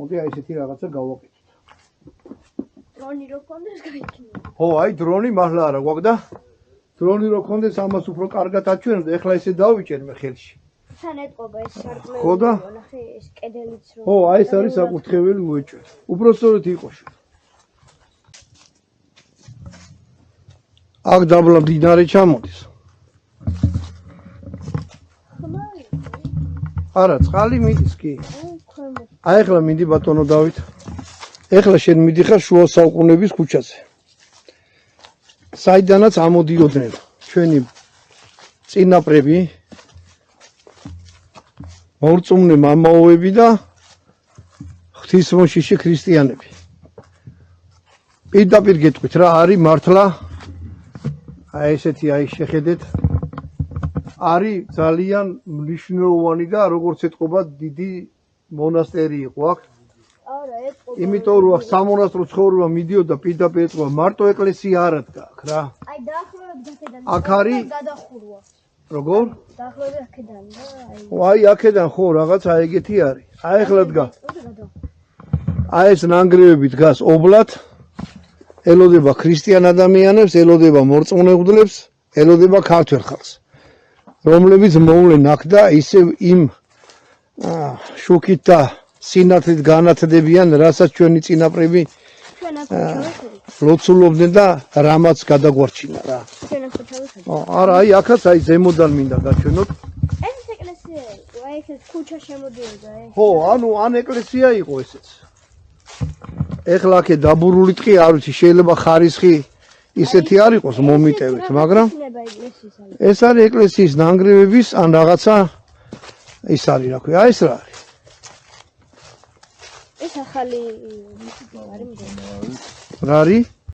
მოდი აი ესეთი რაღაცა გავაკეთოთ. დრონი რო გქონდეს გაიქნება. ხო, აი დრონი მართლა არა გვაქვს და დრონი რო გქონდეს ამას უფრო კარგად აჩვენებდა, ეხლა ესე დავიჭერ მე ხელში. თან ეტყობა ეს სარკმელი. ხო და? ნახე ეს კედელიც რო. ხო, აი ეს არის საკურთხეველი უეჭველი. უბრალოდ იყო შე. აქ დაბლა მდინარე ჩამოდის. არა, წყალი მიდის კი. აი ეხლა მინდი ბატონო დავით. ეხლა შენ მიდიხარ შუა საუკუნეების ქუჩაზე. საიდანაც ამოდიოდნენ ჩვენი წინაპრები, მორწმუნე მამაოები და ღვთისმოშიში ქრისტიანები. პირდაპირ გეტყვით რა არის მართლა აი ესეთი აი შეხედეთ არის ძალიან მნიშვნელოვანი და როგორც ეთყობა დიდი მონასტერი იყო აქ. არა, ეთყობა. იმიტომ რომ სამონასტრო ცხოვრება მიდიოდა პირდაპირ ეთყობა მარტო ეკლესია არ ადგა აქ რა. აი დაახლოებით აქედან აქ არის გადახურვა. როგორ? დაახლოებით აქედან და აი აქედან ხო რაღაცა ეგეთი არის. აი ახლა დგა. აი ეს ნანგრევები დგას ობლად. ელოდება ქრისტიან ადამიანებს, ელოდება მორწმუნე მღვდლებს, ელოდება ქართველ ხალხს. რომლებიც მოვლენ აქ და ისევ იმ შუქით და სინათლით განათდებიან, რასაც ჩვენი წინაპრები ლოცულობდნენ და რამაც გადაგვარჩინა რა. არა, აი აქაც აი ზემოდან მინდა გაჩვენოთ. ეს ეკლესია იყო, აი ეს ქუჩა შემოდიოდა ეს. ხო, ანუ ან ეკლესია იყო ესეც. ეხლა აქ დაბურული ტყი არ ვიცი, შეიძლება ხარისხი ისეთი არ იყოს მომიტევით, მაგრამ ეს არის ეკლესიის ნანგრევების ან რაღაცა ის არის რა ქვია, ეს რა არის? ეს ახალი არის მგონი. რა არის?